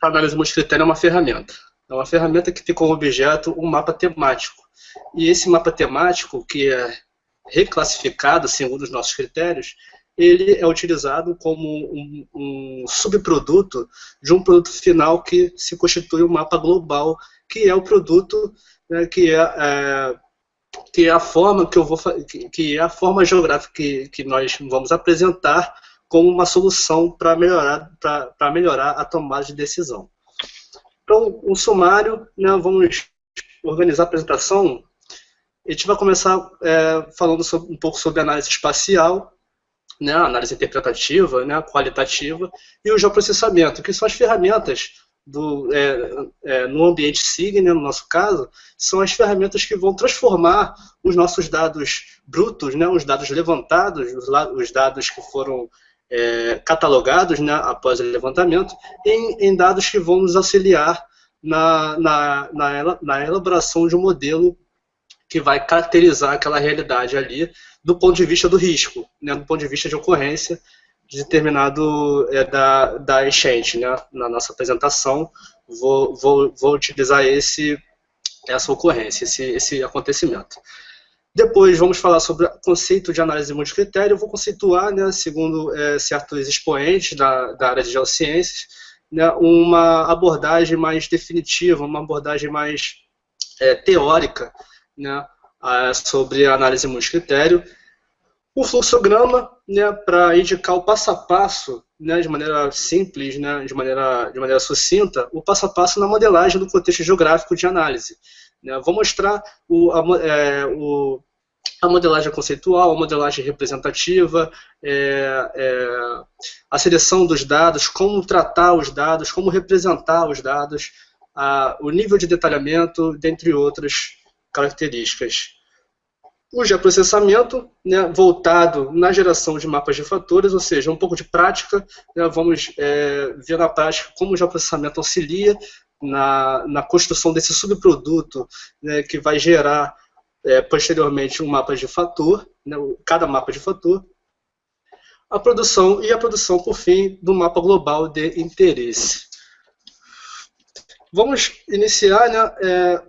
a análise multicritério é uma ferramenta. É uma ferramenta que tem como objeto um mapa temático. E esse mapa temático, que é reclassificado segundo os nossos critérios, ele é utilizado como um subproduto de um produto final que se constitui um mapa global, que é o produto, né, que é a forma que eu vou, que é a forma geográfica que nós vamos apresentar como uma solução para melhorar a tomada de decisão. Então, um sumário, né, vamos organizar a apresentação. A gente vai começar falando um pouco sobre análise espacial, né, análise interpretativa, né, qualitativa, e o geoprocessamento, que são as ferramentas no ambiente SIG, né, no nosso caso, são as ferramentas que vão transformar os nossos dados brutos, né, os dados levantados, os dados que foram catalogados, né, após o levantamento, em dados que vão nos auxiliar na elaboração de um modelo que vai caracterizar aquela realidade ali do ponto de vista do risco, né, do ponto de vista de ocorrência determinado da enchente, né. Na nossa apresentação vou utilizar essa ocorrência, esse acontecimento. Depois vamos falar sobre o conceito de análise multicritério. Eu vou conceituar, né, segundo certos expoentes da área de geociências, né, uma abordagem mais definitiva, uma abordagem mais teórica, né, sobre a análise multicritério. O fluxograma, né, para indicar o passo a passo, né, de maneira simples, né, de maneira sucinta, o passo a passo na modelagem do contexto geográfico de análise. Né. Vou mostrar a modelagem conceitual, a modelagem representativa, a seleção dos dados, como tratar os dados, como representar os dados, o nível de detalhamento, dentre outras características. O geoprocessamento, né, voltado na geração de mapas de fatores, ou seja, um pouco de prática, né, vamos ver na prática como o geoprocessamento auxilia na construção desse subproduto, né, que vai gerar posteriormente um mapa de fator, né, cada mapa de fator, a produção, por fim, do mapa global de interesse. Vamos iniciar, né,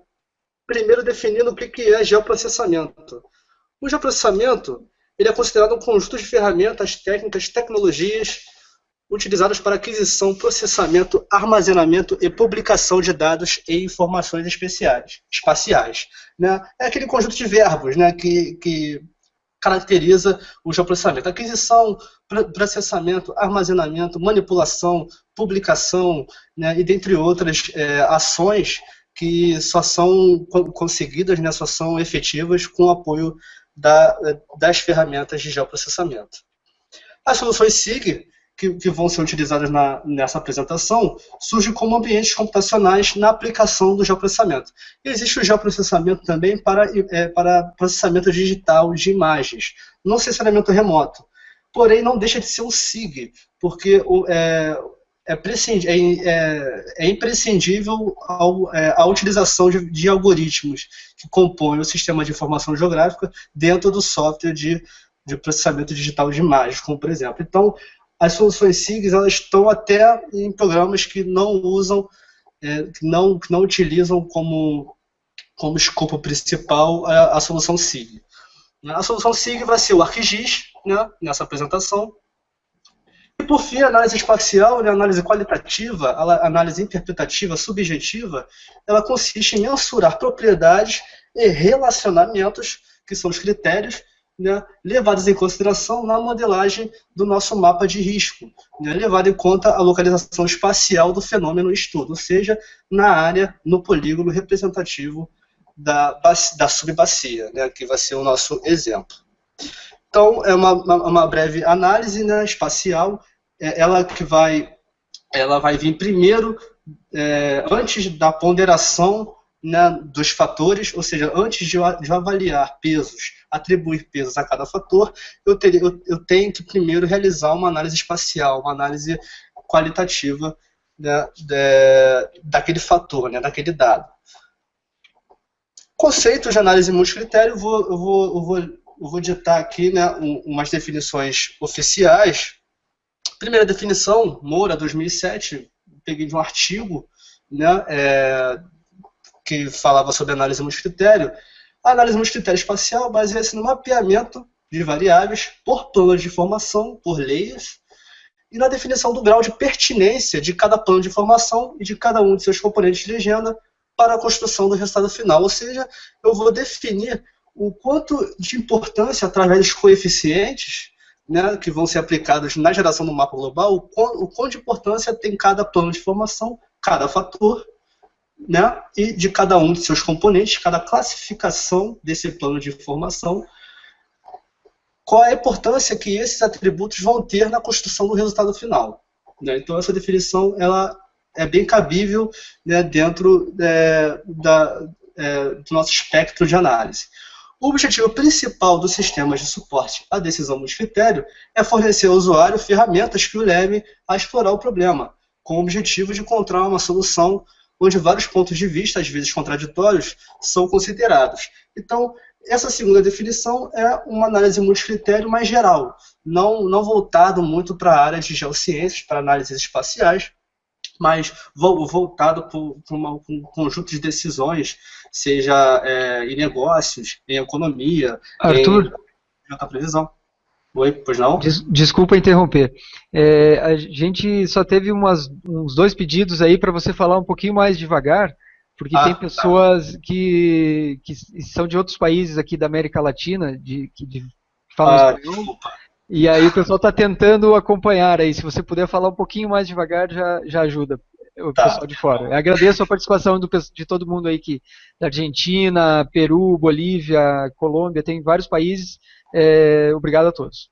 primeiro definindo o que é geoprocessamento. O geoprocessamento ele é considerado um conjunto de ferramentas, técnicas, tecnologias utilizadas para aquisição, processamento, armazenamento e publicação de dados e informações espaciais. Né? É aquele conjunto de verbos, né, que caracteriza o geoprocessamento. Aquisição, processamento, armazenamento, manipulação, publicação, né, e dentre outras ações que só são conseguidas, né, só são efetivas com o apoio das ferramentas de geoprocessamento. As soluções SIG, que vão ser utilizadas nessa apresentação, surgem como ambientes computacionais na aplicação do geoprocessamento. E existe o geoprocessamento também para processamento digital de imagens, não necessariamente remoto. Porém, não deixa de ser um SIG, porque é imprescindível a utilização de algoritmos que compõem o sistema de informação geográfica dentro do software de processamento digital de imagens, como por exemplo. Então, as soluções SIGs elas estão até em programas que não usam, que não utilizam como escopo principal a solução SIG. A solução SIG vai ser o ArcGIS, né, nessa apresentação. E por fim, a análise espacial, a análise qualitativa, a análise interpretativa, subjetiva, ela consiste em mensurar propriedades e relacionamentos, que são os critérios, né, levados em consideração na modelagem do nosso mapa de risco, né, levado em conta a localização espacial do fenômeno em estudo, ou seja, na área, no polígono representativo da subbacia, né, que vai ser o nosso exemplo. Então, é uma breve análise, né, espacial, ela vai vir primeiro, antes da ponderação, né, dos fatores, ou seja, antes de avaliar pesos, atribuir pesos a cada fator, eu tenho que primeiro realizar uma análise espacial, uma análise qualitativa, né, daquele fator, né, daquele dado. Conceitos de análise multicritério, eu vou ditar aqui, né, umas definições oficiais. Primeira definição, Moura, 2007, peguei de um artigo, né, que falava sobre análise multicritério. A análise multicritério espacial baseia-se no mapeamento de variáveis por planos de informação, por layers, e na definição do grau de pertinência de cada plano de informação e de cada um de seus componentes de legenda para a construção do resultado final. Ou seja, eu vou definir o quanto de importância, através dos coeficientes, né, que vão ser aplicados na geração do mapa global, o quanto de importância tem cada plano de informação, cada fator, né, e de cada um de seus componentes, cada classificação desse plano de informação, qual é a importância que esses atributos vão ter na construção do resultado final. Né? Então, essa definição ela é bem cabível, né, dentro do nosso espectro de análise. O objetivo principal dos sistemas de suporte à decisão multicritério é fornecer ao usuário ferramentas que o levem a explorar o problema, com o objetivo de encontrar uma solução onde vários pontos de vista, às vezes contraditórios, são considerados. Então, essa segunda definição é uma análise multicritério mais geral, não voltado muito para a área de geociências, para análises espaciais, mas voltado para um conjunto de decisões, seja em negócios, em economia, Arthur, em outra previsão. Oi, pois não? Desculpa interromper. A gente só teve uns 2 pedidos aí para você falar um pouquinho mais devagar, porque tem pessoas que são de outros países aqui da América Latina, que falam espanhol, desculpa. E aí o pessoal está tentando acompanhar aí. Se você puder falar um pouquinho mais devagar, já ajuda o pessoal de fora. Eu agradeço a participação de todo mundo aí, da Argentina, Peru, Bolívia, Colômbia, tem vários países. Obrigado a todos.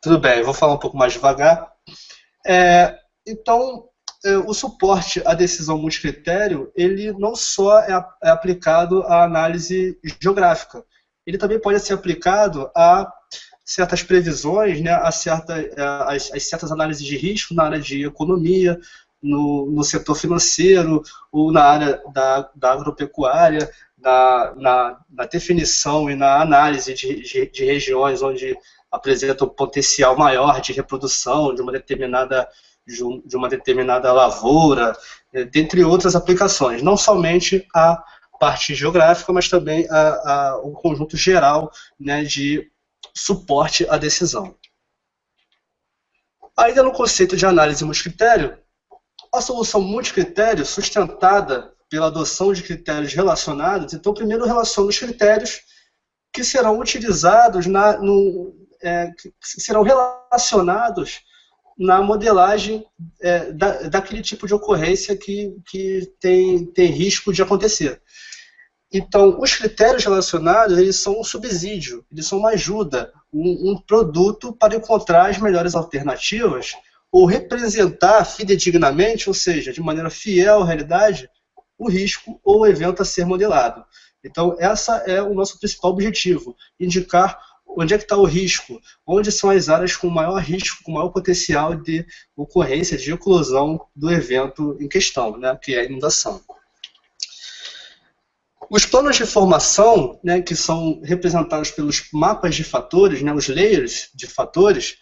Tudo bem, eu vou falar um pouco mais devagar. Então, o suporte à decisão multicritério, ele não só é aplicado à análise geográfica, ele também pode ser aplicado a certas previsões, né, as certas análises de risco na área de economia, no setor financeiro, ou na área da agropecuária, na definição e na análise de regiões onde apresenta um potencial maior de reprodução de uma determinada lavoura, dentre outras aplicações. Não somente a parte geográfica, mas também o conjunto geral, né, de suporte à decisão. Ainda no conceito de análise multicritério, a solução multicritério sustentada pela adoção de critérios relacionados, então primeiro relaciona os critérios que serão utilizados que serão relacionados na modelagem daquele tipo de ocorrência que tem risco de acontecer. Então, os critérios relacionados, eles são um subsídio, eles são uma ajuda, um produto para encontrar as melhores alternativas ou representar fidedignamente, ou seja, de maneira fiel à realidade, o risco ou o evento a ser modelado. Então, essa é o nosso principal objetivo, indicar onde é que está o risco, onde são as áreas com maior risco, com maior potencial de ocorrência, de eclosão do evento em questão, né, que é a inundação. Os planos de formação, né, que são representados pelos mapas de fatores, né, os layers de fatores,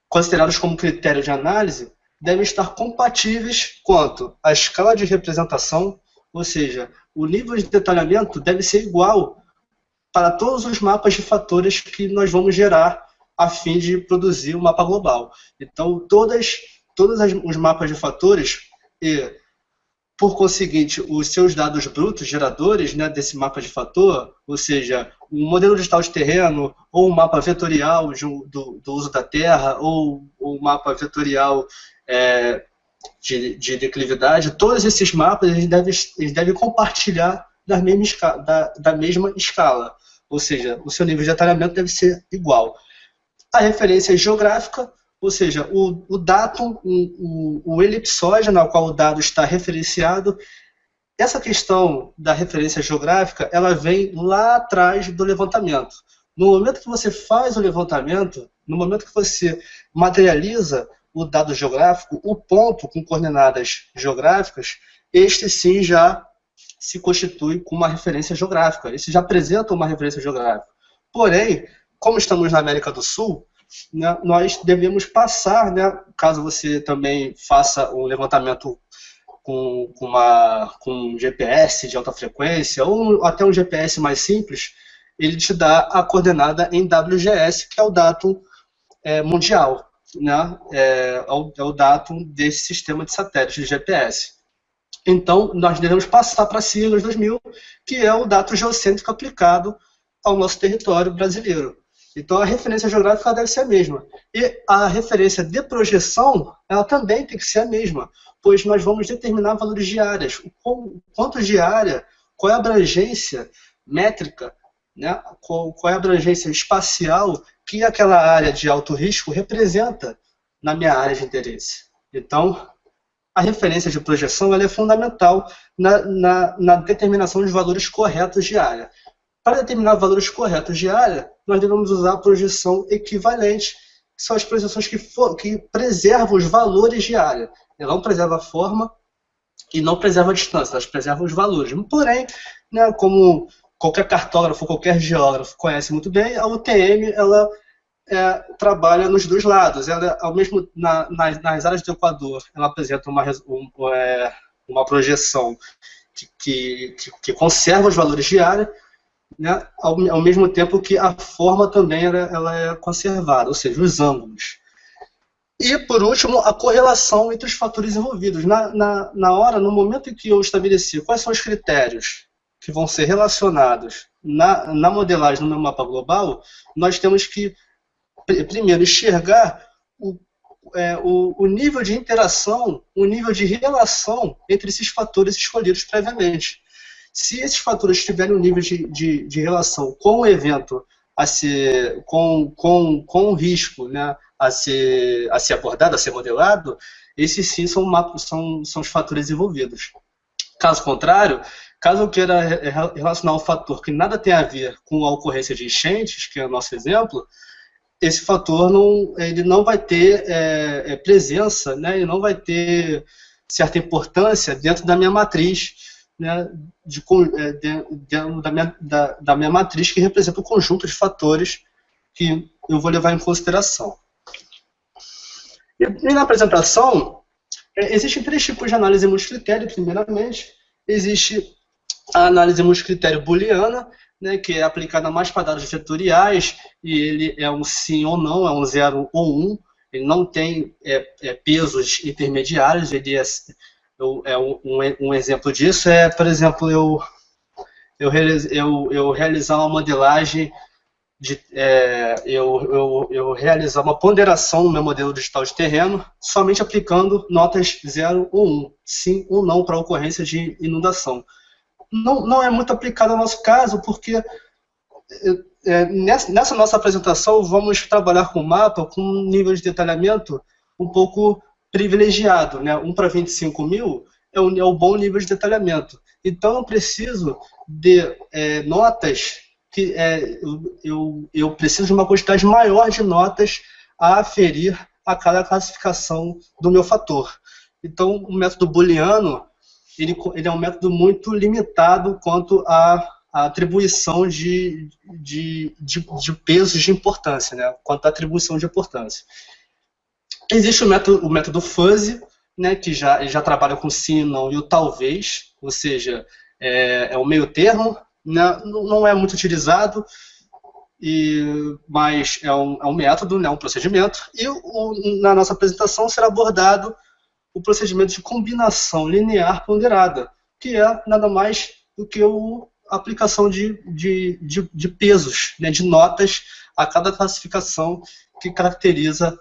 considerados como critério de análise, devem estar compatíveis quanto à escala de representação, ou seja, o nível de detalhamento deve ser igual para todos os mapas de fatores que nós vamos gerar a fim de produzir um mapa global. Então, todos os mapas de fatores e, por conseguinte, os seus dados brutos geradores, né, desse mapa de fator, ou seja, um modelo digital de terreno, ou um mapa vetorial do uso da terra, ou um mapa vetorial de declividade, todos esses mapas eles devem compartilhar da mesma escala, ou seja, o seu nível de detalhamento deve ser igual. A referência geográfica, ou seja, o datum, o elipsóide ao qual o dado está referenciado, essa questão da referência geográfica, ela vem lá atrás do levantamento. No momento que você faz o levantamento, no momento que você materializa o dado geográfico, o ponto com coordenadas geográficas, este sim já se constitui com uma referência geográfica. Esse já apresenta uma referência geográfica. Porém, como estamos na América do Sul, né, nós devemos passar, né, caso você também faça um levantamento com um GPS de alta frequência, ou até um GPS mais simples, ele te dá a coordenada em WGS, que é o datum mundial, né? É o datum desse sistema de satélite de GPS. Então, nós devemos passar para a sigla 2000, que é o datum geocêntrico aplicado ao nosso território brasileiro. Então, a referência geográfica deve ser a mesma. E a referência de projeção, ela também tem que ser a mesma, pois nós vamos determinar valores de áreas. Quanto de área, qual é a abrangência métrica, né? Qual é a abrangência espacial que aquela área de alto risco representa na minha área de interesse. Então, a referência de projeção ela é fundamental na determinação de valores corretos de área. Para determinar valores corretos de área, nós devemos usar a projeção equivalente, que são as projeções que preservam os valores de área. Ela não preserva a forma e não preserva a distância, elas preservam os valores. Porém, né, como qualquer cartógrafo, qualquer geógrafo conhece muito bem, a UTM ela trabalha nos dois lados. Ela, ao mesmo nas áreas do Equador, ela apresenta uma projeção que conserva os valores de área, né, ao mesmo tempo que a forma também ela é conservada, ou seja, os ângulos. E, por último, a correlação entre os fatores envolvidos. No momento em que eu estabeleci quais são os critérios que vão ser relacionados na modelagem no meu mapa global, nós temos que, primeiro, enxergar o nível de interação, o nível de relação entre esses fatores escolhidos previamente. Se esses fatores tiverem um nível de relação com o evento, com o risco, né, a ser abordado, a ser modelado, esses sim são os fatores envolvidos. Caso contrário, caso eu queira relacionar um fator que nada tem a ver com a ocorrência de enchentes, que é o nosso exemplo, esse fator ele não vai ter presença, né, ele não vai ter certa importância dentro da minha matriz, né, da minha matriz, que representa o conjunto de fatores que eu vou levar em consideração. E na apresentação, existem 3 tipos de análise multicritério. Primeiramente, existe a análise multicritério booleana, né, que é aplicada mais para dados vetoriais, e ele é um sim ou não, é um 0 ou 1, ele não tem pesos intermediários, ele um exemplo disso é, por exemplo, eu realizar uma modelagem, eu realizar uma ponderação no meu modelo digital de terreno, somente aplicando notas 0 ou 1, sim ou não, para a ocorrência de inundação. Não é muito aplicado ao nosso caso, porque nessa nossa apresentação vamos trabalhar com o mapa com um nível de detalhamento um pouco privilegiado, né? 1 para 25 mil é o bom nível de detalhamento. Então eu preciso de notas, eu preciso de uma quantidade maior de notas a aferir a cada classificação do meu fator. Então o método booleano ele é um método muito limitado quanto à atribuição de pesos de importância, né? Quanto à atribuição de importância. Existe o método fuzzy, né, que já trabalha com sim, não e o talvez, ou seja, é o meio termo, né, não é muito utilizado, mas é um método, né, um procedimento, e na nossa apresentação será abordado o procedimento de combinação linear ponderada, que é nada mais do que a aplicação de pesos, né, de notas a cada classificação que caracteriza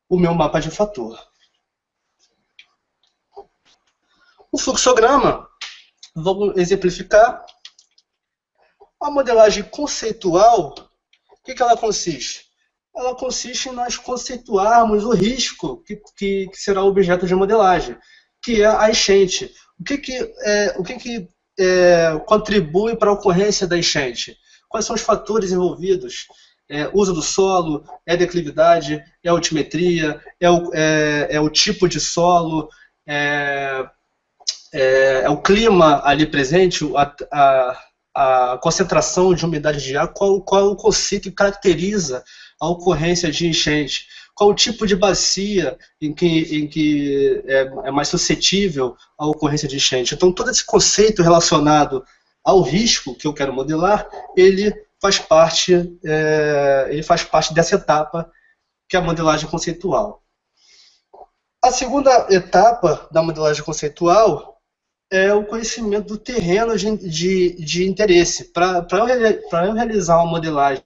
o meu mapa de fator. O fluxograma, vamos exemplificar. A modelagem conceitual, o que ela consiste? Ela consiste em nós conceituarmos o risco que será o objeto de modelagem, que é a enchente. O que contribui para a ocorrência da enchente? Quais são os fatores envolvidos? Uso do solo, declividade, altimetria, o tipo de solo, o clima ali presente, a concentração de umidade de ar, qual é o conceito que caracteriza a ocorrência de enchente, qual o tipo de bacia em que é mais suscetível à ocorrência de enchente. Então, todo esse conceito relacionado ao risco que eu quero modelar, ele faz parte dessa etapa, que é a modelagem conceitual. A segunda etapa da modelagem conceitual é o conhecimento do terreno de interesse. Para eu realizar uma modelagem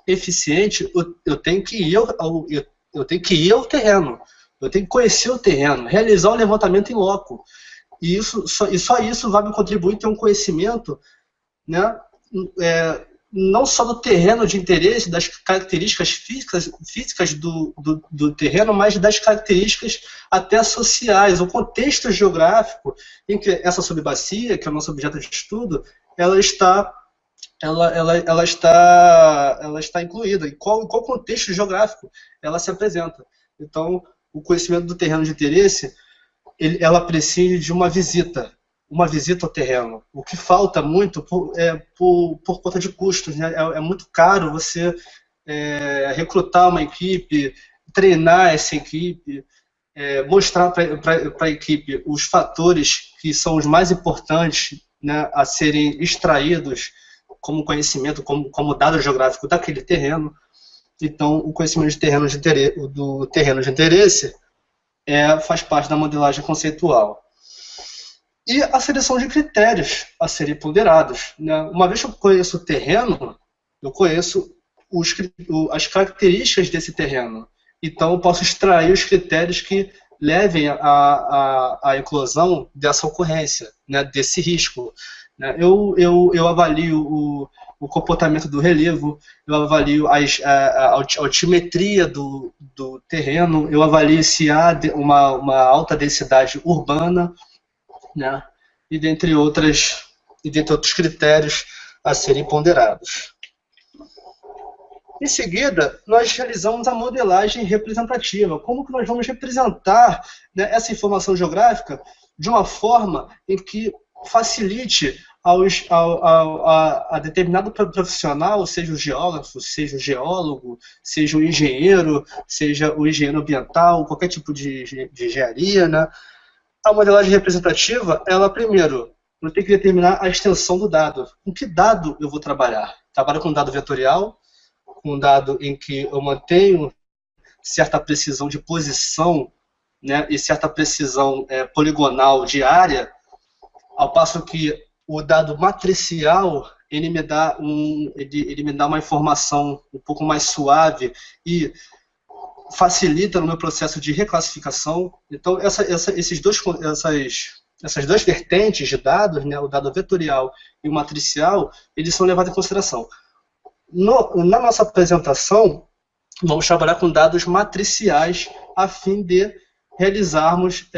eficiente, eu tenho que ir ao terreno, eu tenho que conhecer o terreno, realizar o levantamento em loco. E só isso vai me contribuir a ter um conhecimento, né, não só do terreno de interesse, das características físicas do terreno, mas das características até sociais, o contexto geográfico em que essa subbacia, que é o nosso objeto de estudo, ela está incluída, e qual contexto geográfico ela se apresenta. Então, o conhecimento do terreno de interesse, ela precisa de uma visita ao terreno. O que falta muito por conta de custos, né? É muito caro você recrutar uma equipe, treinar essa equipe, mostrar para a equipe os fatores que são os mais importantes, né, a serem extraídos como conhecimento, como dado geográfico daquele terreno. Então, o conhecimento do terreno de interesse faz parte da modelagem conceitual. E a seleção de critérios a serem ponderados, né? Uma vez que eu conheço o terreno, eu conheço as características desse terreno. Então, eu posso extrair os critérios que levem à eclosão dessa ocorrência, né, desse risco. Eu avalio o comportamento do relevo, eu avalio a altimetria do terreno, eu avalio se há uma alta densidade urbana, né, e dentre outros critérios a serem ponderados. Em seguida, nós realizamos a modelagem representativa. Como que nós vamos representar, né, essa informação geográfica de uma forma em que facilite a determinado profissional, seja o geógrafo, seja o geólogo, seja o engenheiro ambiental, qualquer tipo de engenharia, né? A modelagem representativa, ela primeiro, eu tenho que determinar a extensão do dado. Com que dado eu vou trabalhar? Trabalho com dado vetorial, com um dado em que eu mantenho certa precisão de posição, né, e certa precisão poligonal de área, ao passo que o dado matricial ele me dá uma informação um pouco mais suave e facilita no meu processo de reclassificação. Então, essas duas vertentes de dados, né, o dado vetorial e o matricial, eles são levados em consideração. Na nossa apresentação, vamos trabalhar com dados matriciais a fim de realizarmos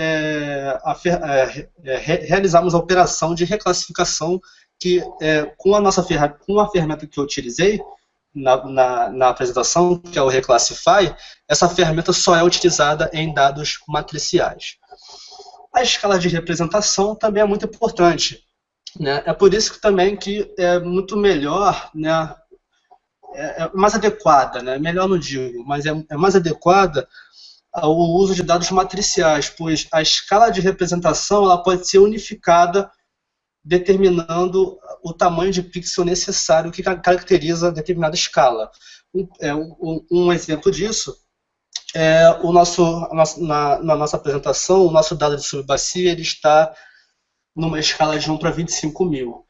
a operação de reclassificação que, com a ferramenta que eu utilizei na apresentação, que é o Reclassify, essa ferramenta só é utilizada em dados matriciais. A escala de representação também é muito importante, né? É por isso que também que é muito melhor, né, mais adequada, né? Melhor não digo, mas é mais adequada ao uso de dados matriciais, pois a escala de representação ela pode ser unificada determinando o tamanho de pixel necessário que caracteriza determinada escala. Um exemplo disso é na nossa apresentação, o nosso dado de subbacia ele está numa escala de 1 para 25 mil.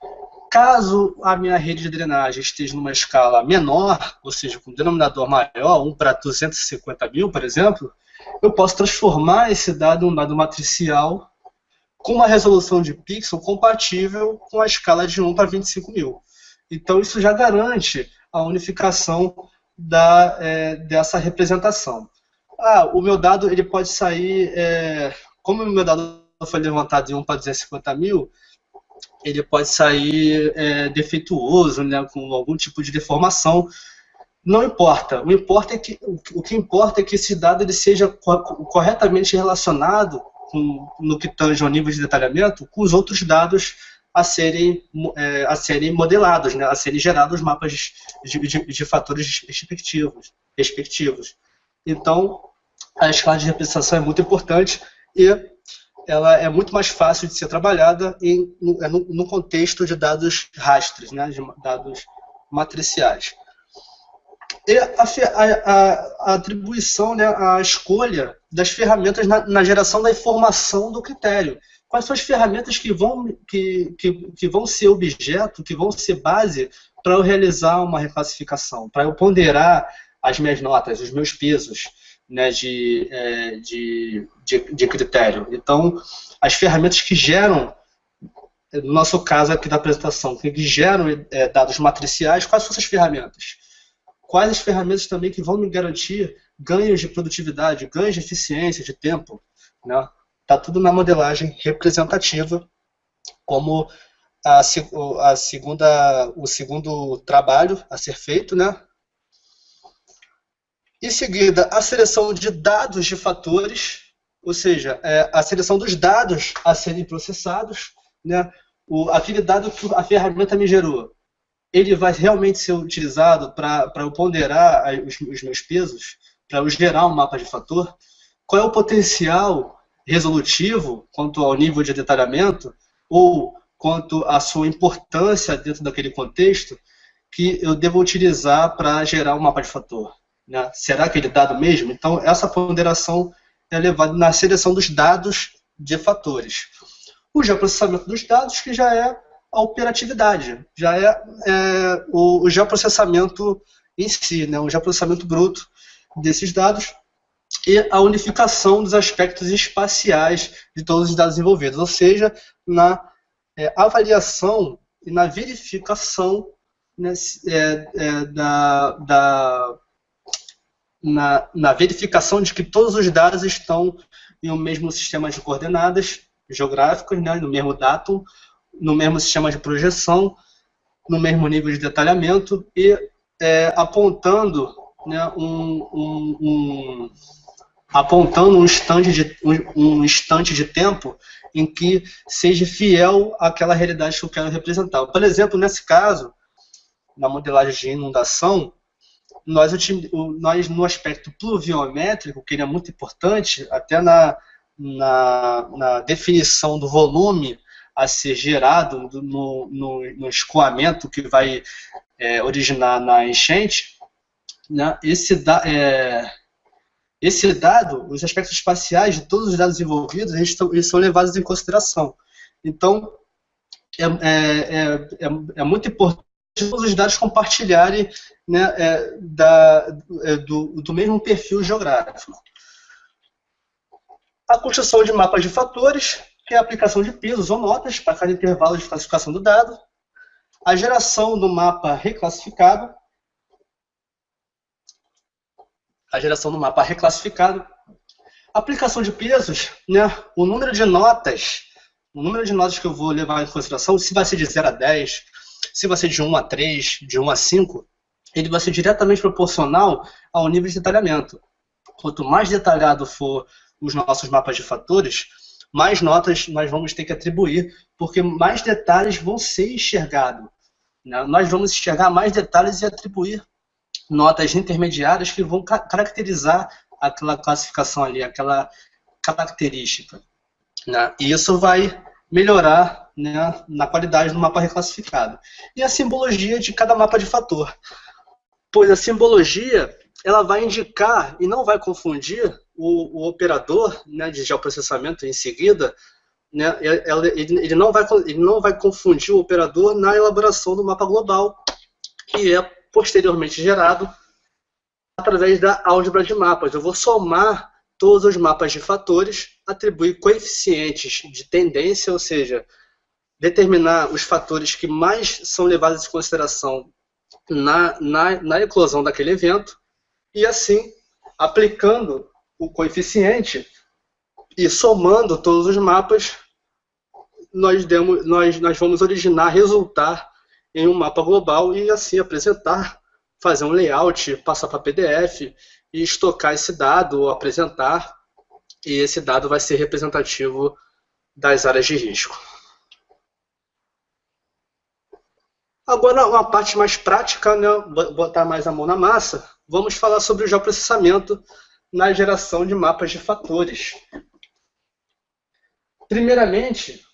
Caso a minha rede de drenagem esteja numa escala menor, ou seja, com denominador maior, 1 para 250 mil, por exemplo, eu posso transformar esse dado em um dado matricial com uma resolução de pixel compatível com a escala de 1 para 25 mil. Então, isso já garante a unificação dessa representação. O meu dado ele pode sair, como o meu dado foi levantado de 1 para 250 mil, ele pode sair defeituoso, né, com algum tipo de deformação. Não importa. O que importa é que esse dado ele seja corretamente relacionado no que tange ao nível de detalhamento com os outros dados a serem modelados, né, a serem gerados mapas de fatores respectivos. Então, a escala de representação é muito importante e ela é muito mais fácil de ser trabalhada no contexto de dados rastros, né, de dados matriciais. E a atribuição, né, a escolha das ferramentas na geração da informação do critério. Quais são as ferramentas que vão ser objeto, que vão ser base para eu realizar uma reclassificação, para eu ponderar as minhas notas, os meus pesos, né, de critério. Então, as ferramentas que geram, no nosso caso aqui da apresentação, que geram dados matriciais, quais são essas ferramentas? Quais as ferramentas também que vão me garantir ganhos de produtividade, ganhos de eficiência, de tempo, né? Está tudo na modelagem representativa, como o segundo trabalho a ser feito, né? Em seguida, a seleção de dados de fatores, ou seja, a seleção dos dados a serem processados, né? Aquele dado que a ferramenta me gerou, ele vai realmente ser utilizado para eu ponderar os meus pesos, para eu gerar um mapa de fator? Qual é o potencial resolutivo quanto ao nível de detalhamento ou quanto à sua importância dentro daquele contexto que eu devo utilizar para gerar um mapa de fator, né? Será aquele dado mesmo? Então, essa ponderação é levada na seleção dos dados de fatores. O geoprocessamento dos dados, que já é a operatividade, já é o geoprocessamento em si, né? O geoprocessamento bruto desses dados e a unificação dos aspectos espaciais de todos os dados envolvidos, ou seja, na avaliação e na verificação, né, na verificação de que todos os dados estão em um mesmo sistema de coordenadas geográficas, né, no mesmo datum, no mesmo sistema de projeção, no mesmo nível de detalhamento e apontando, né, apontando um instante de tempo em que seja fiel àquela realidade que eu quero representar. Por exemplo, nesse caso, na modelagem de inundação, nós no aspecto pluviométrico, que ele é muito importante, até na definição do volume a ser gerado no escoamento que vai originar na enchente, né, esse dado, os aspectos espaciais de todos os dados envolvidos, eles são levados em consideração. Então, é muito importante todos os dados compartilharem, né, do mesmo perfil geográfico. A construção de mapas de fatores, que é a aplicação de pesos ou notas para cada intervalo de classificação do dado. A geração do mapa reclassificado. Aplicação de pesos, né? O número de notas que eu vou levar em consideração, se vai ser de 0 a 10, se vai ser de 1 a 3, de 1 a 5, ele vai ser diretamente proporcional ao nível de detalhamento. Quanto mais detalhado for os nossos mapas de fatores, mais notas nós vamos ter que atribuir, porque mais detalhes vão ser enxergados, né? Nós vamos enxergar mais detalhes e atribuir notas intermediárias que vão caracterizar aquela classificação ali, aquela característica, né? E isso vai melhorar, né, na qualidade do mapa reclassificado. E a simbologia de cada mapa de fator. Pois a simbologia ela vai indicar e não vai confundir o operador, né, de geoprocessamento em seguida, né, ele não vai confundir o operador na elaboração do mapa global, que é posteriormente gerado através da álgebra de mapas. Eu vou somar todos os mapas de fatores, atribuir coeficientes de tendência, ou seja, determinar os fatores que mais são levados em consideração na eclosão daquele evento, e assim, aplicando o coeficiente e somando todos os mapas, nós vamos resultar em um mapa global e assim apresentar, fazer um layout, passar para PDF e estocar esse dado, ou apresentar, e esse dado vai ser representativo das áreas de risco. Agora, uma parte mais prática, né, botar mais a mão na massa, vamos falar sobre o geoprocessamento na geração de mapas de fatores. Primeiramente,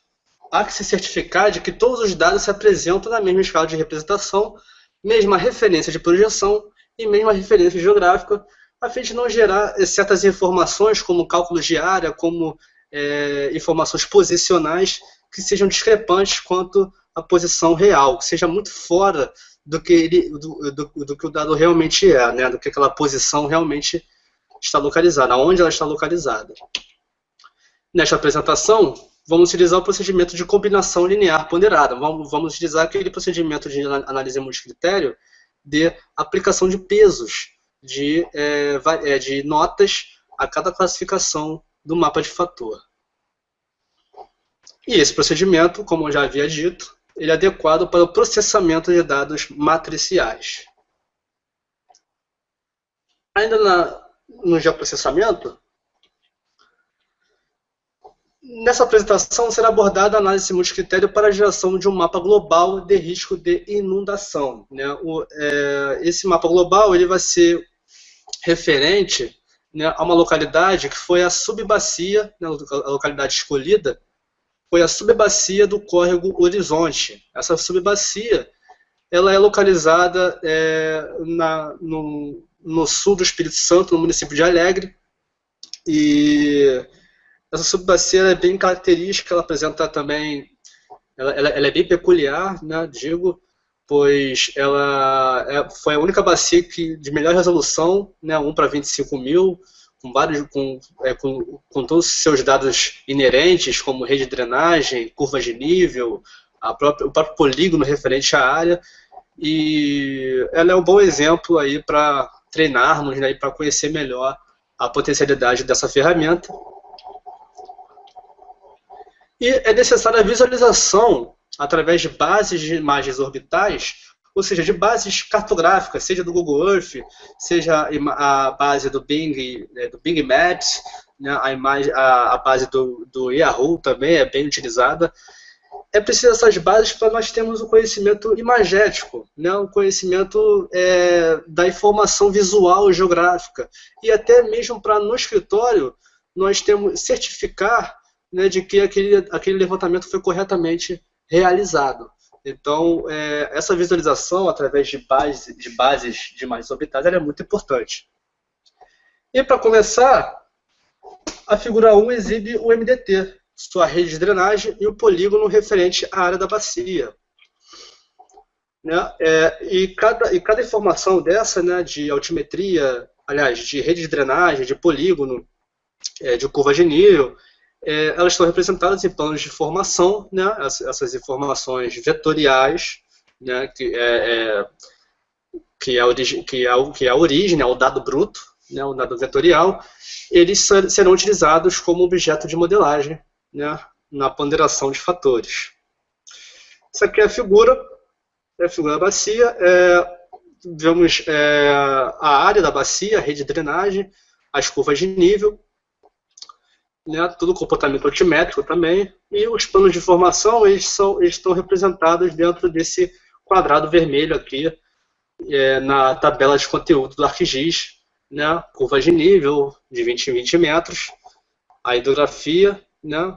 há que se certificar de que todos os dados se apresentam na mesma escala de representação, mesma referência de projeção e mesma referência geográfica, a fim de não gerar certas informações, como cálculos de área, como informações posicionais, que sejam discrepantes quanto à posição real, que seja muito fora do que o dado realmente é, né? Do que aquela posição realmente está localizada, onde ela está localizada. Nesta apresentação, vamos utilizar o procedimento de combinação linear ponderada. Vamos utilizar aquele procedimento de análise multicritério de aplicação de pesos, de notas a cada classificação do mapa de fator. E esse procedimento, como eu já havia dito, ele é adequado para o processamento de dados matriciais. Ainda no geoprocessamento, nessa apresentação será abordada a análise multicritério para a geração de um mapa global de risco de inundação, né? Esse mapa global ele vai ser referente, né, a uma localidade que foi a subbacia, né, a localidade escolhida, foi a subbacia do córrego Horizonte. Essa subbacia ela é localizada no sul do Espírito Santo, no município de Alegre, e essa subbacia é bem característica, ela apresenta também, ela é bem peculiar, né, digo, pois ela foi a única bacia de melhor resolução, né, 1 para 25 mil, com todos os seus dados inerentes, como rede de drenagem, curvas de nível, o próprio polígono referente à área, e ela é um bom exemplo aí para treinarmos, né, e para conhecer melhor a potencialidade dessa ferramenta. E é necessária a visualização através de bases de imagens orbitais, ou seja, de bases cartográficas, seja do Google Earth, seja a base do Bing Maps, né, a base do Yahoo também é bem utilizada. É preciso essas bases para nós termos o conhecimento imagético, né, o conhecimento da informação visual e geográfica, e até mesmo para no escritório nós certificar, né, de que aquele levantamento foi corretamente realizado. Então, essa visualização através de bases de imagens orbitais é muito importante. E para começar, a figura 1 exibe o MDT, sua rede de drenagem e o polígono referente à área da bacia. Né? E cada informação dessa, né, de altimetria, aliás, de rede de drenagem, de polígono, de curva de nível, elas estão representadas em planos de formação, né? Essas informações vetoriais, né? que é a origem, é o dado bruto, né? O dado vetorial, eles serão utilizados como objeto de modelagem, né? Na ponderação de fatores. Essa aqui é a figura da bacia. Vemos a área da bacia, a rede de drenagem, as curvas de nível, né, todo comportamento altimétrico também, e os planos de formação eles estão representados dentro desse quadrado vermelho aqui, na tabela de conteúdo do ArcGIS, né, curva de nível de 20 em 20 metros, a hidrografia, né,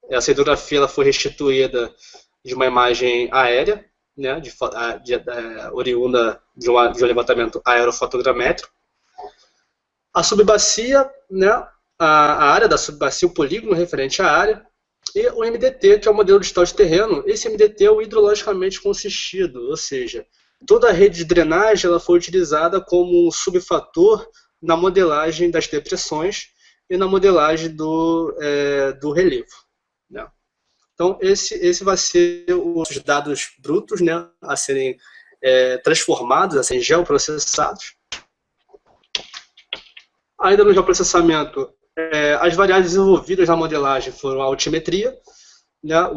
essa hidrografia ela foi restituída de uma imagem aérea, né, oriunda de um levantamento aerofotogramétrico, a subbacia, né, a área da subbacia, o polígono referente à área, e o MDT, que é o modelo digital de terreno. Esse MDT é o hidrologicamente consistido, ou seja, toda a rede de drenagem ela foi utilizada como um subfator na modelagem das depressões e na modelagem do relevo. Né? Então, esse vai ser os dados brutos, né, a serem transformados, a serem geoprocessados. Ainda no geoprocessamento, as variáveis desenvolvidas na modelagem foram a altimetria, né, a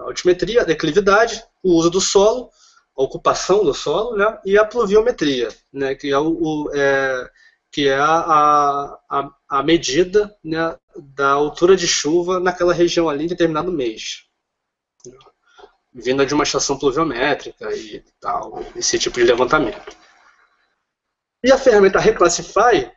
altimetria, a declividade, o uso do solo, a ocupação do solo, né, e a pluviometria, né, que é a medida, né, da altura de chuva naquela região ali em determinado mês. vinda de uma estação pluviométrica e tal, esse tipo de levantamento. E a ferramenta Reclassify,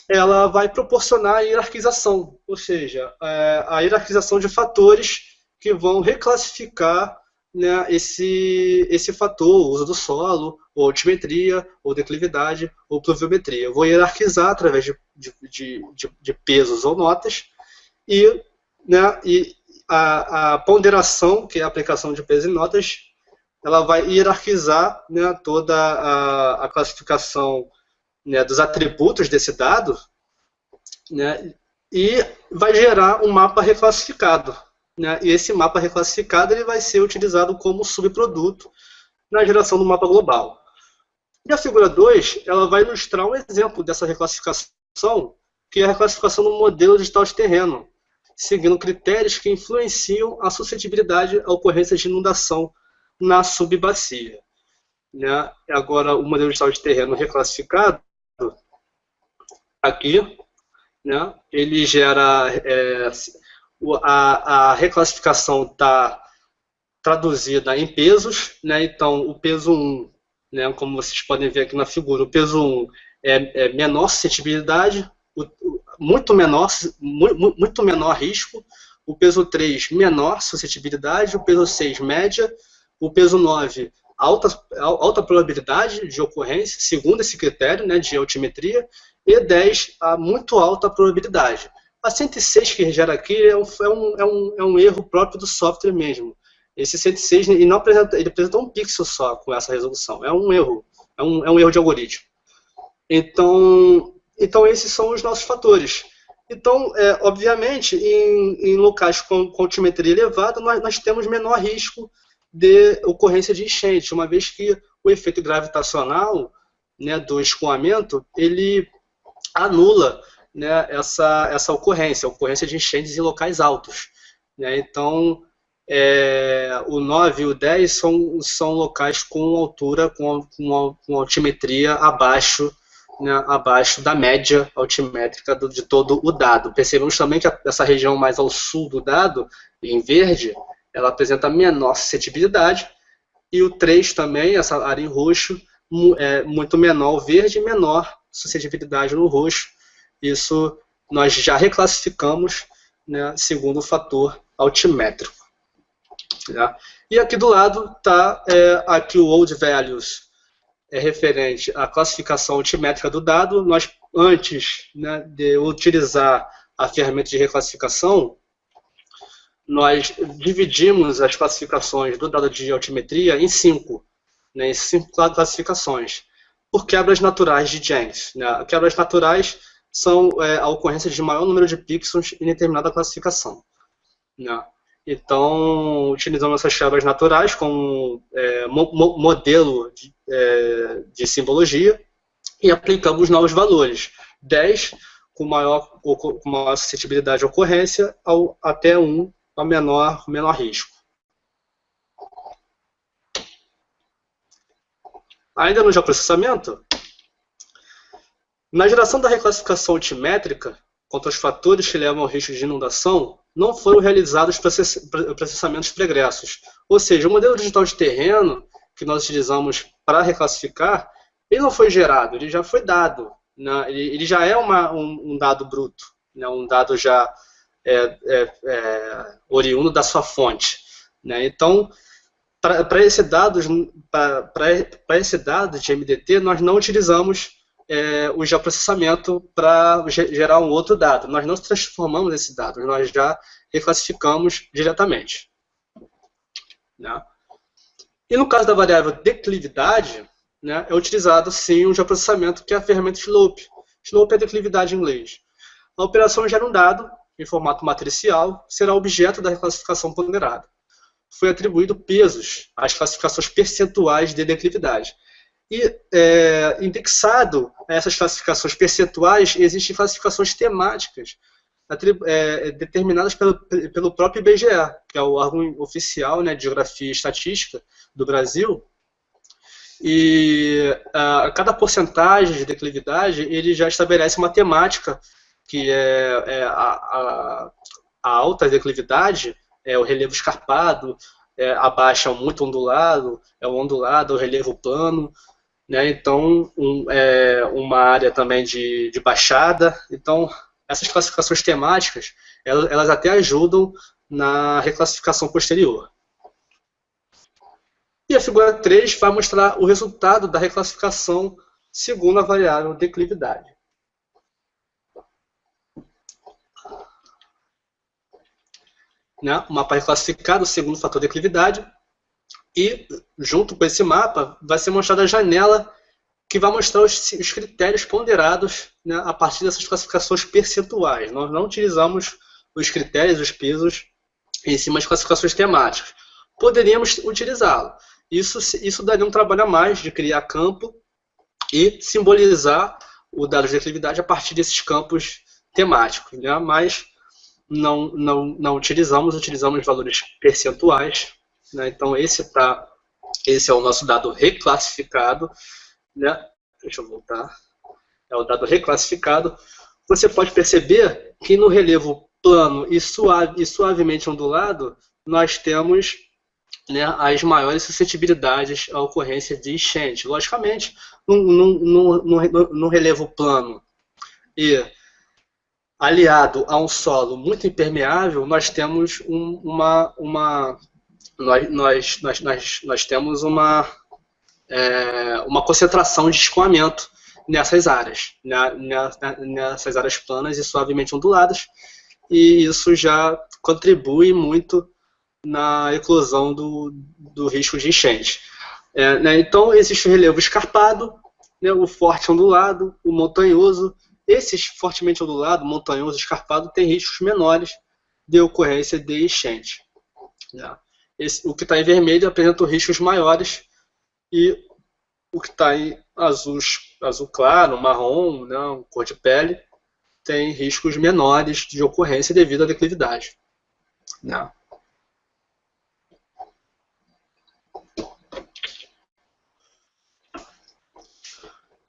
ela vai proporcionar a hierarquização, ou seja, a hierarquização de fatores que vão reclassificar, né, esse fator, o uso do solo, ou altimetria, ou declividade, ou pluviometria. Eu vou hierarquizar através de pesos ou notas, e, né, e a ponderação, que é a aplicação de pesos e notas, ela vai hierarquizar, né, toda a classificação, né, dos atributos desse dado, né, e vai gerar um mapa reclassificado. Né, e esse mapa reclassificado ele vai ser utilizado como subproduto na geração do mapa global. E a figura 2 ela vai ilustrar um exemplo dessa reclassificação, que é a reclassificação do modelo digital de terreno, seguindo critérios que influenciam a suscetibilidade à ocorrência de inundação na subbacia. Né? Agora, o modelo digital de terreno reclassificado, aqui, né, ele gera... a reclassificação está traduzida em pesos, né? Então o peso 1, né, como vocês podem ver aqui na figura, o peso 1 é menor suscetibilidade, muito menor risco, o peso 3 menor suscetibilidade, o peso 6 média, o peso 9 alta probabilidade de ocorrência, segundo esse critério, né, de altimetria, e 10 a muito alta probabilidade. A 106 que gera aqui é um erro próprio do software mesmo. Esse 106 ele não apresenta, ele apresenta um pixel só com essa resolução. É um erro, é um erro de algoritmo. Então esses são os nossos fatores. Então, obviamente, em locais com altimetria elevada, nós temos menor risco de ocorrência de enchente, uma vez que o efeito gravitacional, né, do escoamento, ele anula, né, essa ocorrência, a ocorrência de enchentes em locais altos. Né? Então, o 9 e o 10 são locais com altura, com altimetria abaixo, né, abaixo da média altimétrica de todo o dado. Percebemos também que essa região mais ao sul do dado, em verde, ela apresenta menor suscetibilidade, e o 3 também, essa área em roxo, muito menor o verde e menor suscetibilidade no roxo. Isso nós já reclassificamos, né, segundo o fator altimétrico. Né? E aqui do lado está aqui o old values, referente à classificação altimétrica do dado. Nós, antes, né, de utilizar a ferramenta de reclassificação, nós dividimos as classificações do dado de altimetria em 5, né, em 5 classificações, por quebras naturais de James. Né? Quebras naturais são a ocorrência de maior número de pixels em determinada classificação. Né? Então, utilizamos essas quebras naturais como modelo de simbologia e aplicamos novos valores. 10 com maior suscetibilidade de ocorrência, até 1 a menor risco. Ainda no geoprocessamento, na geração da reclassificação altimétrica, contra os fatores que levam ao risco de inundação, não foram realizados processamentos pregressos. Ou seja, o modelo digital de terreno que nós utilizamos para reclassificar, ele não foi gerado, ele já foi dado. Né? Ele já é um dado bruto, né? Um dado já oriundo da sua fonte. Né? Então, para esse dado de MDT, nós não utilizamos o geoprocessamento para gerar um outro dado. Nós não transformamos esse dado, nós já reclassificamos diretamente. Né? E no caso da variável declividade, né, é utilizado sim um geoprocessamento, que é a ferramenta Slope. Slope é declividade em inglês. A operação gera um dado em formato matricial, será objeto da reclassificação ponderada. Foi atribuído pesos às classificações percentuais de declividade. E indexado a essas classificações percentuais, existem classificações temáticas determinadas pelo próprio IBGE, que é o órgão oficial, né, de Geografia e Estatística do Brasil. E a cada porcentagem de declividade, ele já estabelece uma temática, que a alta declividade, o relevo escarpado, a baixa é muito ondulado, é o ondulado, o relevo plano, né? Então, uma área também de baixada. Então, essas classificações temáticas, elas até ajudam na reclassificação posterior. E a figura 3 vai mostrar o resultado da reclassificação segundo a variável declividade. Né? O mapa reclassificado segundo o fator declividade. E, junto com esse mapa, vai ser mostrada a janela que vai mostrar os critérios ponderados, né, a partir dessas classificações percentuais. Nós não utilizamos os critérios, os pesos, em cima das classificações temáticas. Poderíamos utilizá-lo. Isso daria um trabalho a mais de criar campo e simbolizar o dado de declividade a partir desses campos temáticos, né? Mas não utilizamos valores percentuais, né? Então esse é o nosso dado reclassificado, né? Deixa eu voltar. É o dado reclassificado. Você pode perceber que no relevo plano e suavemente ondulado, nós temos, né, as maiores suscetibilidades à ocorrência de enchente. Logicamente, no relevo plano e aliado a um solo muito impermeável, nós temos nós temos uma concentração de escoamento nessas áreas, nessas áreas planas e suavemente onduladas, e isso já contribui muito na eclosão do risco de enchente. Né? Então, existe o relevo escarpado, né, o forte ondulado, o montanhoso. Esses fortemente ondulado, montanhoso, escarpado, têm riscos menores de ocorrência de enchente. Né? O que está em vermelho apresenta riscos maiores, e o que está em azul claro, marrom, né, cor de pele, tem riscos menores de ocorrência devido à declividade. Né?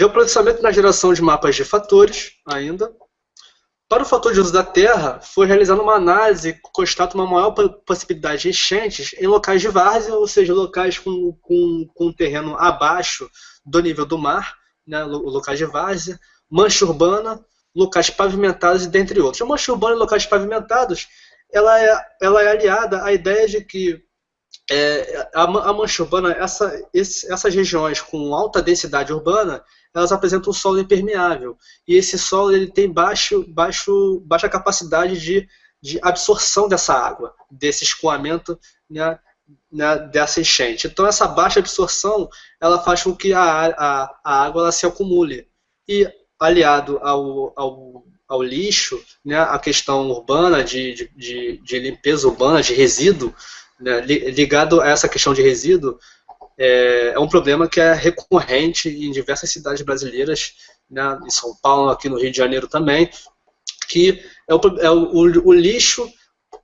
Geoprocessamento na geração de mapas de fatores, ainda. Para o fator de uso da terra, foi realizada uma análise que constata uma maior possibilidade de enchentes em locais de várzea, ou seja, locais com terreno abaixo do nível do mar, né, locais de várzea, mancha urbana, locais pavimentados, dentre outros. A mancha urbana e locais pavimentados, ela é aliada à ideia de que a mancha urbana, essas regiões com alta densidade urbana, elas apresentam um solo impermeável. E esse solo ele tem baixa capacidade de absorção dessa água, desse escoamento, né, dessa enchente. Então, essa baixa absorção ela faz com que a água ela se acumule. E, aliado ao lixo, né, a questão urbana, de limpeza urbana, de resíduo, né, ligado a essa questão de resíduo, é um problema que é recorrente em diversas cidades brasileiras, né, em São Paulo, aqui no Rio de Janeiro também, que o lixo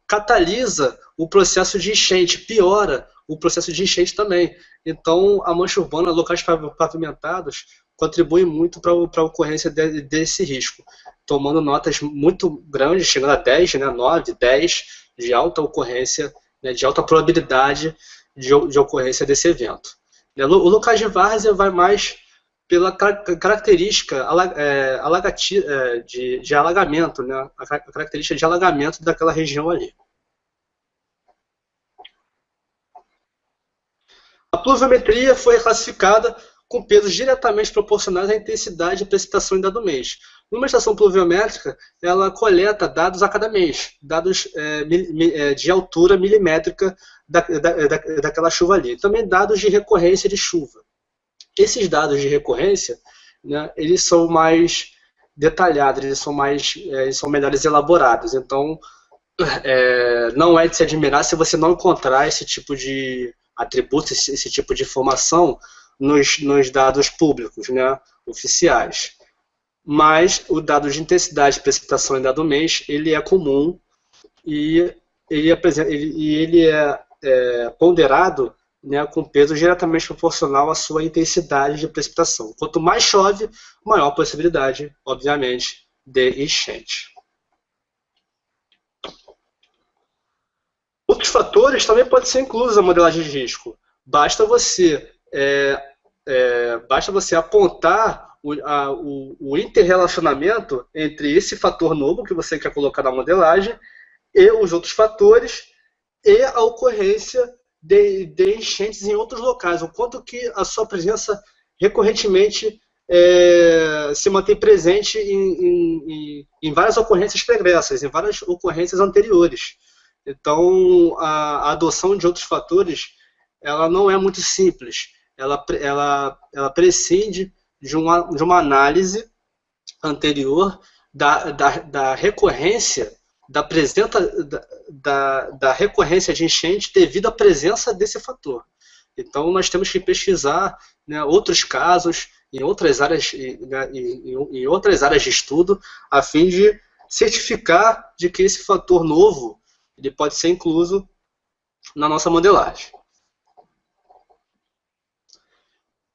catalisa o processo de enchente, piora o processo de enchente também. Então, a mancha urbana, locais pavimentados, contribui muito para a ocorrência desse risco, tomando notas muito grandes, chegando a 10, né, 9, 10, de alta ocorrência, né, de alta probabilidade de ocorrência desse evento. O locais de várzea vai mais pela característica de alagamento, né, a característica de alagamento daquela região ali. A pluviometria foi classificada com pesos diretamente proporcionais à intensidade de precipitação em dado mês. Numa estação pluviométrica, ela coleta dados a cada mês, dados de altura milimétrica daquela chuva ali. Também dados de recorrência de chuva. Esses dados de recorrência, né, eles são mais detalhados, eles são melhores elaborados. Então, não é de se admirar se você não encontrar esse tipo de atributos, esse tipo de informação nos dados públicos, né, oficiais. Mas o dado de intensidade de precipitação em dado mês, ele é comum e ele é ponderado, né, com peso diretamente proporcional à sua intensidade de precipitação. Quanto mais chove, maior a possibilidade, obviamente, de enchente. Outros fatores também podem ser inclusos na modelagem de risco. Basta você apontar o interrelacionamento entre esse fator novo que você quer colocar na modelagem e os outros fatores e a ocorrência de enchentes em outros locais, o quanto que a sua presença recorrentemente se mantém presente em várias ocorrências pregressas, em várias ocorrências anteriores. Então, a adoção de outros fatores, ela não é muito simples. Ela prescinde de uma análise anterior da recorrência, da recorrência de enchente devido à presença desse fator. Então, nós temos que pesquisar, né, outros casos em outras áreas, em outras áreas de estudo, a fim de certificar de que esse fator novo ele pode ser incluso na nossa modelagem.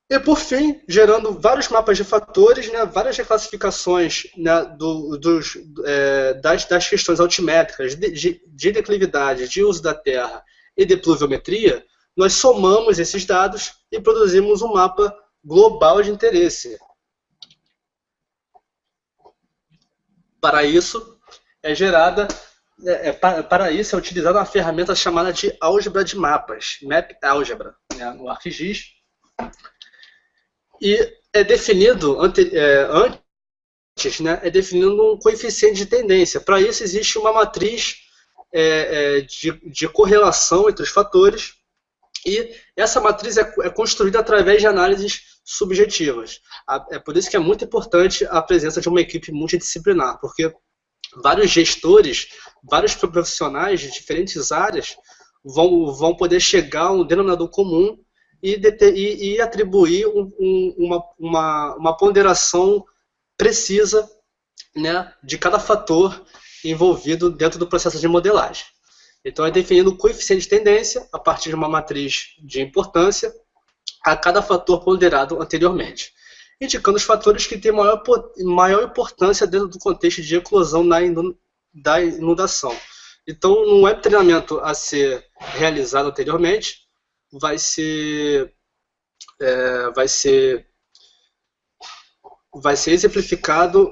E, por fim, gerando vários mapas de fatores, né, várias reclassificações, né, das questões altimétricas de declividade, de uso da terra e de pluviometria, nós somamos esses dados e produzimos um mapa global de interesse. Para isso, para isso é utilizada uma ferramenta chamada de álgebra de mapas, Map Algebra, né, no ArcGIS. E é definido antes, né, definido um coeficiente de tendência. Para isso existe uma matriz de correlação entre os fatores, e essa matriz é construída através de análises subjetivas. É por isso que é muito importante a presença de uma equipe multidisciplinar, porque vários gestores, vários profissionais de diferentes áreas vão poder chegar a um denominador comum e atribuir uma ponderação precisa, né, de cada fator envolvido dentro do processo de modelagem. Então, é definido o coeficiente de tendência a partir de uma matriz de importância a cada fator ponderado anteriormente, indicando os fatores que têm maior importância dentro do contexto de eclosão da inundação. Então, no web treinamento a ser realizado anteriormente, vai ser exemplificado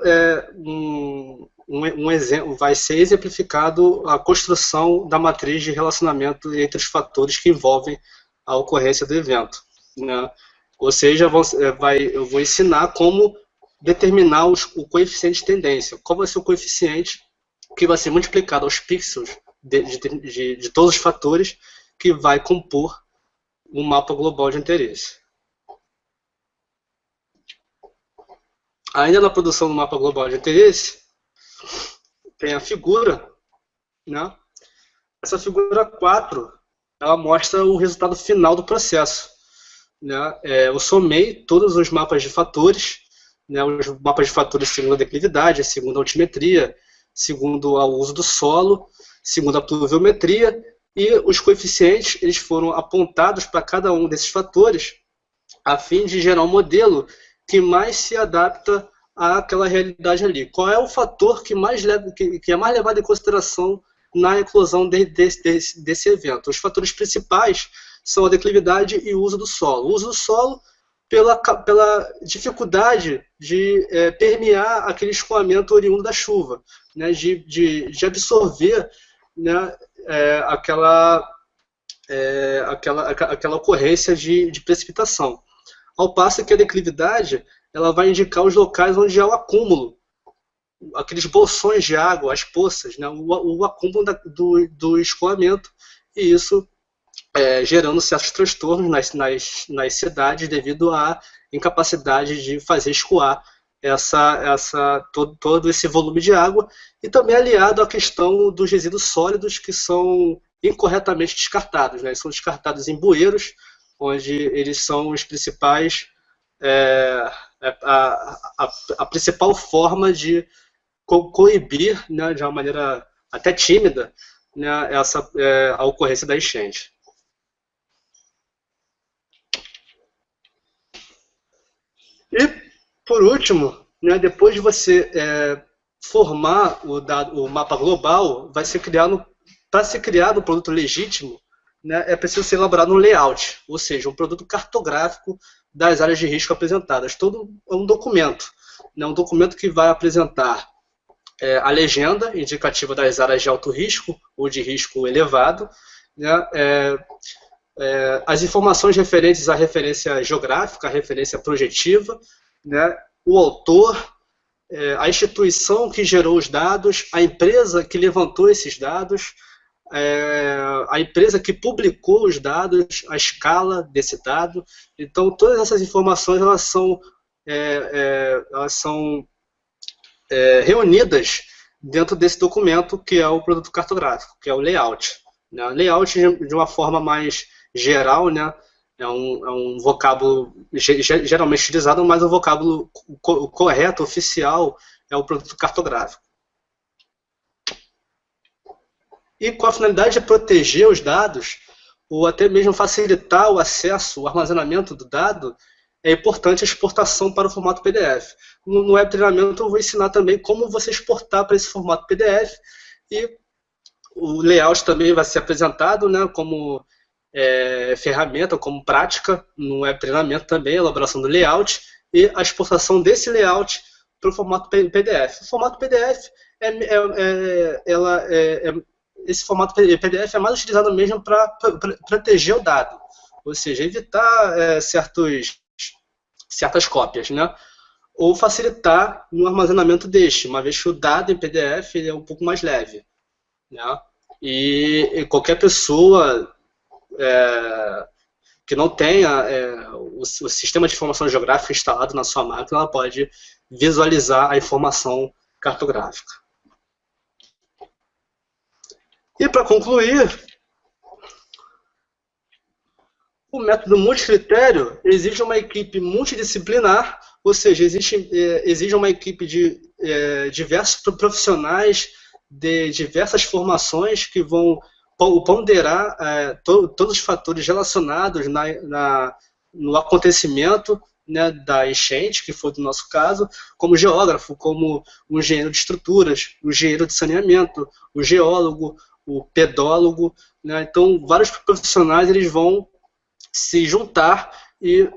vai ser exemplificado a construção da matriz de relacionamento entre os fatores que envolvem a ocorrência do evento, né? Ou seja, eu vou ensinar como determinar o coeficiente de tendência. Qual vai ser o coeficiente que vai ser multiplicado aos pixels de todos os fatores que vai compor um mapa global de interesse. Ainda na produção do mapa global de interesse, tem a figura, né? Essa figura 4, ela mostra o resultado final do processo, né? Eu somei todos os mapas de fatores, né? Os mapas de fatores segundo a declividade, segundo a altimetria, segundo o uso do solo, segundo a pluviometria, e os coeficientes eles foram apontados para cada um desses fatores a fim de gerar um modelo que mais se adapta àquela realidade ali. Qual é o fator que é mais levado em consideração na eclosão desse evento? Os fatores principais são a declividade e o uso do solo. O uso do solo pela dificuldade de permear aquele escoamento oriundo da chuva, né, de absorver, né, aquela ocorrência de precipitação. Ao passo que a declividade ela vai indicar os locais onde há o acúmulo, aqueles bolsões de água, as poças, né, o acúmulo do escoamento, e isso gerando certos transtornos nas cidades devido à incapacidade de fazer escoar todo esse volume de água, e também aliado à questão dos resíduos sólidos que são incorretamente descartados, né? São descartados em bueiros, onde eles são os principais, a principal forma de coibir, né, de uma maneira até tímida, né, a ocorrência da enchente. E, por último, né, depois de você formar o mapa global, vai ser criado para ser criado um produto legítimo, né, é preciso ser elaborado um layout, ou seja, um produto cartográfico das áreas de risco apresentadas. Todo um documento, né, um documento que vai apresentar a legenda indicativa das áreas de alto risco ou de risco elevado, né, as informações referentes à referência geográfica, à referência projetiva, né, o autor, a instituição que gerou os dados, a empresa que levantou esses dados, a empresa que publicou os dados, a escala desse dado. Então, todas essas informações elas são reunidas dentro desse documento que é o produto cartográfico, que é o layout. Né? Layout, de uma forma mais geral, né? É um vocábulo geralmente utilizado, mas o vocábulo correto, oficial, é o produto cartográfico. E com a finalidade de proteger os dados, ou até mesmo facilitar o acesso, o armazenamento do dado, é importante a exportação para o formato PDF. No web treinamento eu vou ensinar também como você exportar para esse formato PDF, e o layout também vai ser apresentado, né, como ferramenta, como prática no web treinamento também, a elaboração do layout e a exportação desse layout para o formato PDF. O formato PDF esse formato PDF é mais utilizado mesmo para proteger o dado, ou seja, evitar certas cópias, né? Ou facilitar no armazenamento deste, uma vez que o dado em PDF ele é um pouco mais leve, né? E qualquer pessoa que não tenha o sistema de informação geográfica instalado na sua máquina, ela pode visualizar a informação cartográfica. E para concluir, o método multicritério exige uma equipe multidisciplinar, ou seja, exige uma equipe de diversos profissionais de diversas formações que vão ponderar todos os fatores relacionados no acontecimento, né, da enchente, que foi do nosso caso, como geógrafo, como o engenheiro de estruturas, o engenheiro de saneamento, o geólogo, o pedólogo, né? Então, vários profissionais eles vão se juntar e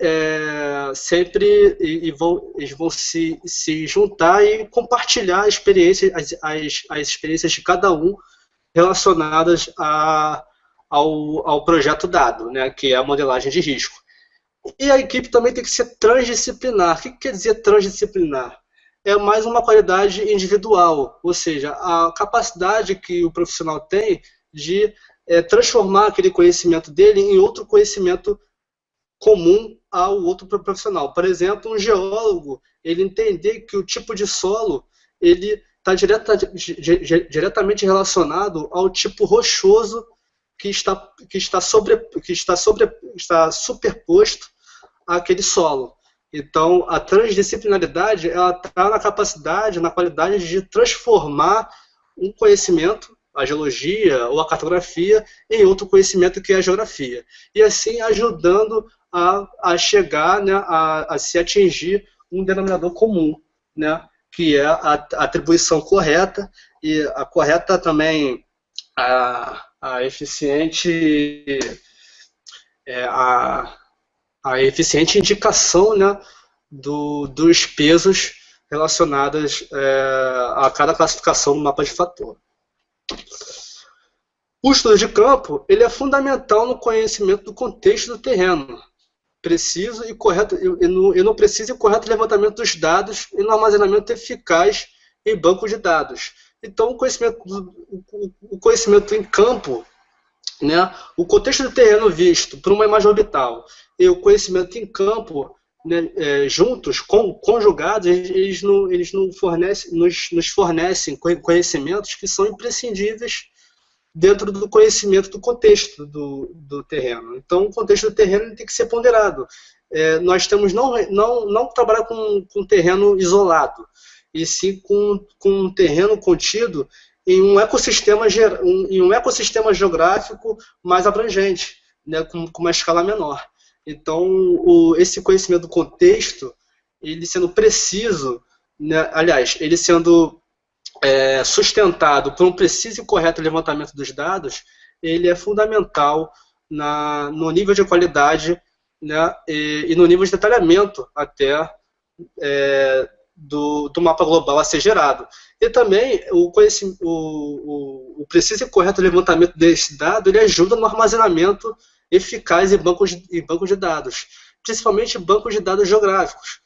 eles vão se juntar e compartilhar as experiências de cada um relacionadas ao projeto dado, né, que é a modelagem de risco. E a equipe também tem que ser transdisciplinar. O que quer dizer transdisciplinar? É mais uma qualidade individual, ou seja, a capacidade que o profissional tem de transformar aquele conhecimento dele em outro conhecimento comum ao outro profissional. Por exemplo, um geólogo, ele entender que o tipo de solo ele está diretamente relacionado ao tipo rochoso que está superposto àquele solo. Então, a transdisciplinaridade está na capacidade, na qualidade de transformar um conhecimento, a geologia ou a cartografia, em outro conhecimento que é a geografia. E assim ajudando a chegar, né, a se atingir um denominador comum, né, que é a atribuição correta e a correta também, a eficiente indicação, né, dos pesos relacionados a cada classificação no mapa de fator. O estudo de campo ele é fundamental no conhecimento do contexto do terreno, preciso e correto, e no preciso e correto levantamento dos dados e no armazenamento eficaz em banco de dados. Então, o conhecimento em campo, né, o contexto do terreno visto por uma imagem orbital e o conhecimento em campo, né, juntos, conjugados, eles nos fornecem conhecimentos que são imprescindíveis dentro do conhecimento do contexto do terreno. Então, o contexto do terreno tem que ser ponderado. Nós temos não trabalhar com terreno isolado, e sim com um terreno contido em um ecossistema geográfico mais abrangente, né, com uma escala menor. Então, esse conhecimento do contexto, ele sendo preciso, né, aliás, ele sendo sustentado por um preciso e correto levantamento dos dados, ele é fundamental no nível de qualidade, né, e no nível de detalhamento até do mapa global a ser gerado. E também o preciso e correto levantamento desse dado, ele ajuda no armazenamento eficaz em bancos de dados, principalmente bancos de dados geográficos.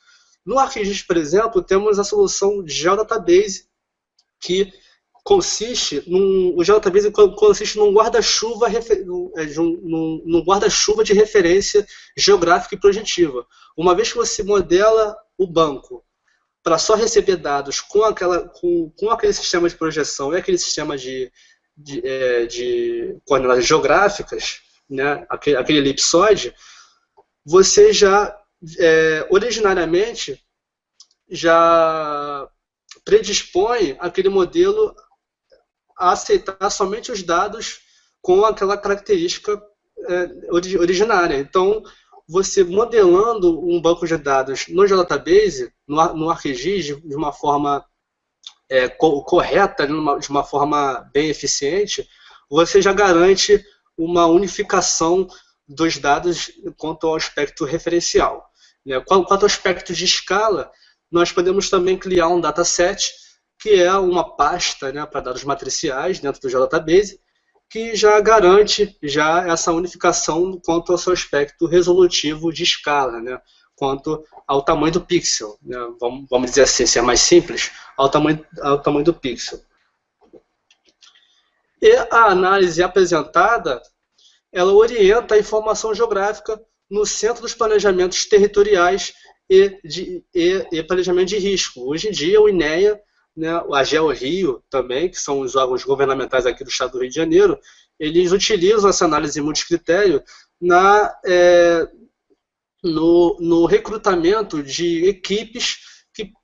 No ArcGIS, por exemplo, temos a solução GeoDatabase, que consiste num guarda-chuva de referência geográfica e projetiva. Uma vez que você modela o banco para só receber dados com aquele sistema de projeção e aquele sistema de coordenadas geográficas, né, aquele elipsoide, você já, originariamente, já predispõe aquele modelo a aceitar somente os dados com aquela característica originária. Então, você modelando um banco de dados no GeoDatabase, no ArcGIS, de uma forma correta, de uma forma bem eficiente, você já garante uma unificação dos dados quanto ao aspecto referencial. Quanto ao aspecto de escala, nós podemos também criar um dataset, que é uma pasta, né, para dados matriciais dentro do GeoDatabase, que já garante essa unificação quanto ao seu aspecto resolutivo de escala, né, quanto ao tamanho do pixel. Né, vamos dizer assim, ser mais simples, ao tamanho do pixel. E a análise apresentada, ela orienta a informação geográfica no centro dos planejamentos territoriais e planejamento de risco. Hoje em dia, o INEA, né, a GeoRio também, que são os órgãos governamentais aqui do estado do Rio de Janeiro, eles utilizam essa análise multicritério no recrutamento de equipes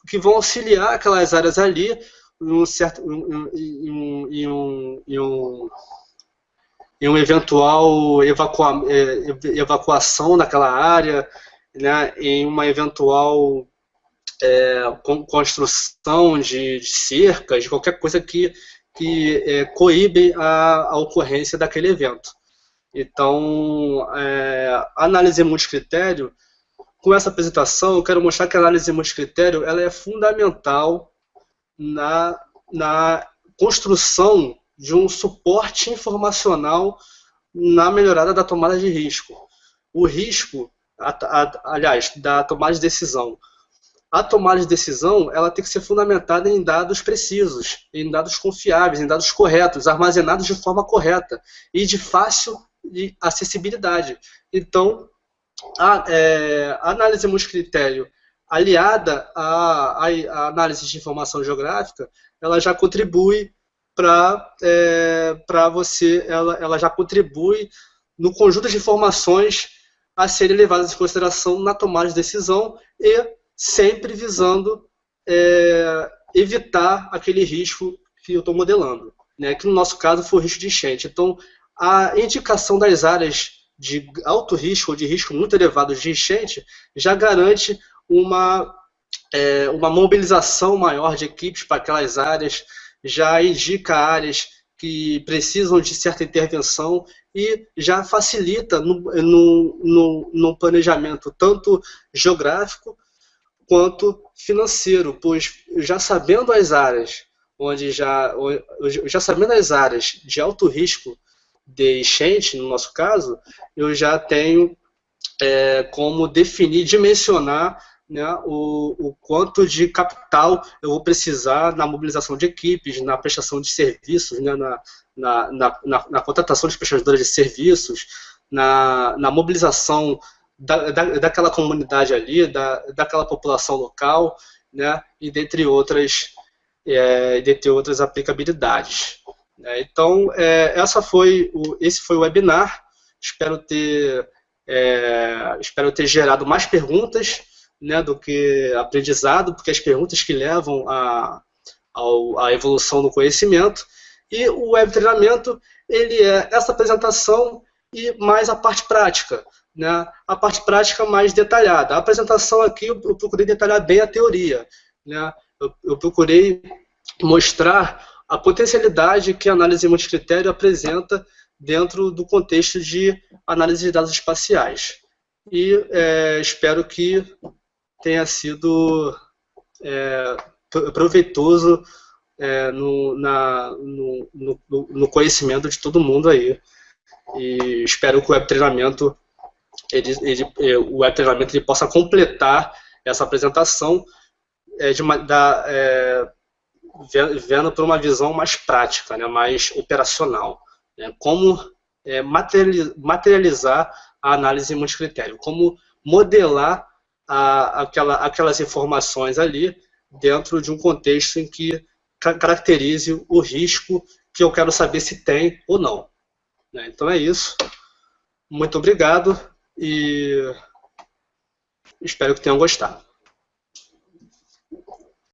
que vão auxiliar aquelas áreas ali em uma eventual evacuação daquela área, né, em uma eventual construção de cercas, de qualquer coisa que coíbe a ocorrência daquele evento. Então, a análise multicritério, com essa apresentação, eu quero mostrar que a análise multicritério ela é fundamental na construção de um suporte informacional na melhorada da tomada de risco. O risco, aliás, da tomada de decisão. A tomada de decisão ela tem que ser fundamentada em dados precisos, em dados confiáveis, em dados corretos, armazenados de forma correta e de fácil acessibilidade. Então, a análise multicritério aliada à análise de informação geográfica, ela já contribui ela já contribui no conjunto de informações a serem levadas em consideração na tomada de decisão e sempre visando evitar aquele risco que eu estou modelando, né, que no nosso caso foi o risco de enchente. Então, a indicação das áreas de alto risco ou de risco muito elevado de enchente já garante uma mobilização maior de equipes para aquelas áreas, já indica áreas que precisam de certa intervenção e já facilita no planejamento tanto geográfico quanto financeiro, pois já sabendo as áreas sabendo as áreas de alto risco de enchente, no nosso caso, eu já tenho como definir, dimensionar, né, o quanto de capital eu vou precisar na mobilização de equipes, na prestação de serviços, né, na contratação de prestadores de serviços, na mobilização daquela comunidade ali, daquela população local, né, e dentre outras aplicabilidades. Então, esse foi o webinar. Espero ter gerado mais perguntas, né, do que aprendizado, porque as perguntas que levam à evolução do conhecimento. E o web treinamento, ele é essa apresentação e mais a parte prática, né, a parte prática mais detalhada. A apresentação aqui eu procurei detalhar bem a teoria, né, eu procurei mostrar a potencialidade que a análise multicritério apresenta dentro do contexto de análise de dados espaciais. E espero que tenha sido proveitoso no conhecimento de todo mundo aí. E espero que o web treinamento ele possa completar essa apresentação vendo por uma visão mais prática, né, mais operacional, né, como materializar a análise multicritério, como modelar aquelas informações ali dentro de um contexto em que caracterize o risco que eu quero saber se tem ou não. Né. Então é isso. Muito obrigado e espero que tenham gostado.